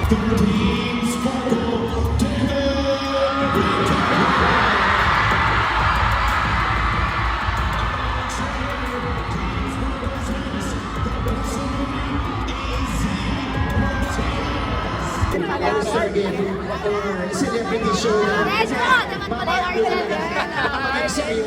Philippines Sparkle, celebrity show. Let's go! Naman pala yung Arcel.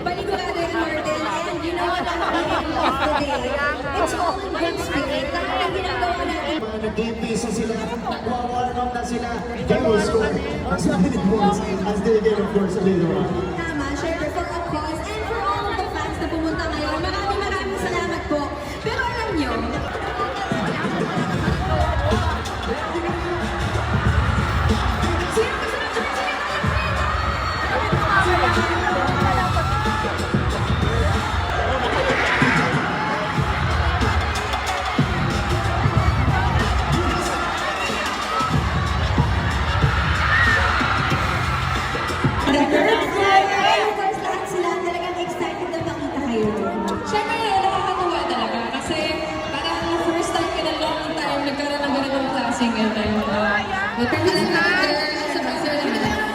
Panigurado yung Martel, and you know what I'm thinking of today? It's all in good spirit. Lahat ng ginagawa natin. Nag-game face na sila, nagwa-warm up na sila. They will score as many points as they get, of course, later on. Tama, syempre for a cause and for all of the fans na pumunta ngayon. Maraming salamat po. Pero alam nyo, Siyempre, nakakatuwa talaga kasi parang first time in a long time nagkaroon ng ganitong klaseng event.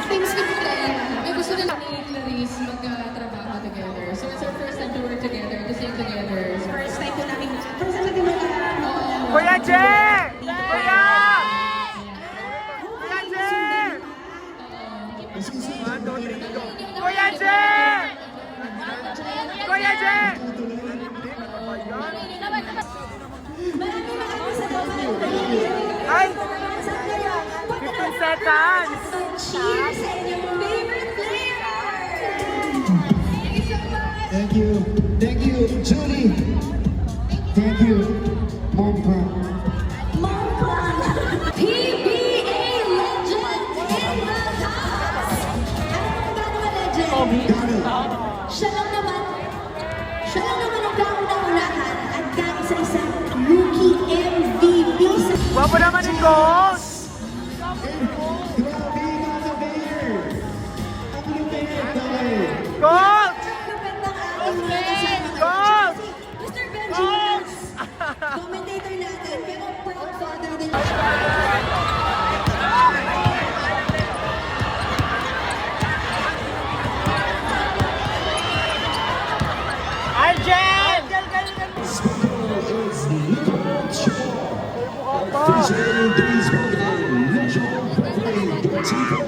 Things to play. May gusto na ni Clarice magtrabaho together. So it's our first time to work together, to sing together. first time natin magkakaroon. Kuya Je! Kuya! Kuya Je! Kuya Je! Kuya Je! Ay! 15 seconds! Cheers sa inyong favorite player! Thank you. Thank you, Julie. Thank you, Mom Prom. Momplan! PBA legend in the house! Ano ba legend? Siya lang naman ang kauna-unahan at kaisa-isang rookie MVP sa... Wapo naman yung goals! Grabe na the mayor. Ang lupit naman. Goals! Lupit ng ating mga kasama. Goals! Mr. Benjamin, commentator natin, pero proud father din. Arjen! Sparkle is Nicole Shaw. Featuring these Sparkle, National Referee Gatika,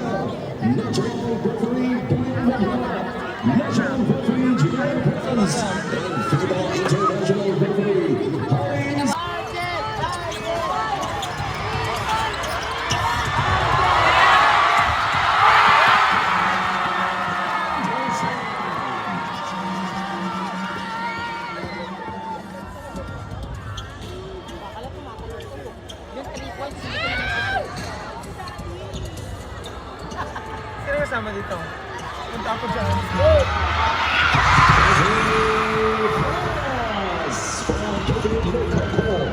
National Referee Buena, National Referee Julian Paz, and FIBA International Referee Hines. Sino kasama dito? Punta ako dyan. Paz from Filipino Couple.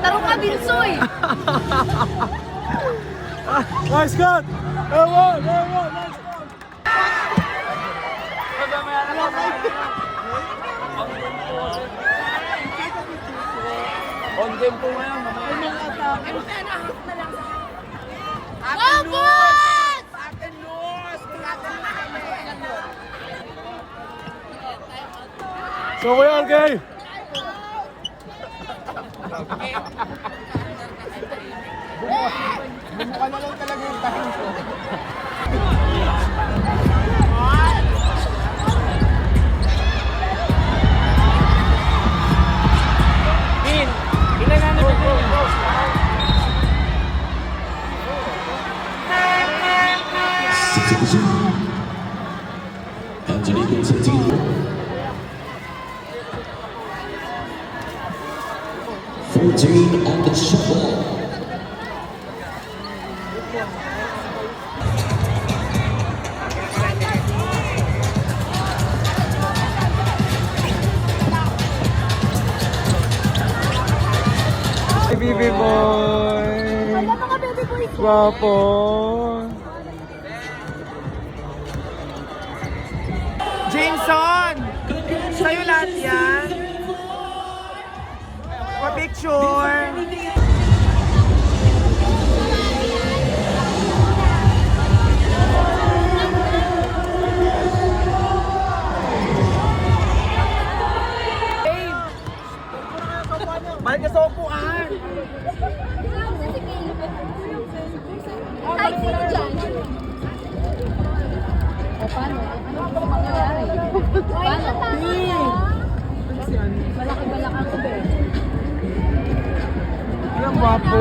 Tarong ka, Binsoy! Nice cut! Ewan! Ewan! Nice cut! On game po ngayon. Vamos! So we are gay! Bumukha na lang talaga yung tahin ko. Min, ilangan na ba yun? Angelico Centino. 14 on the shot ball. Gwapo. Jameson! Sa'yo lahat yan. Pa-picture. Mahal ka sa upuan. Ay, sino dyan? O, paano? Ano mangyayari? Paano? Malaki-balakang ko ba? Ang gwapo.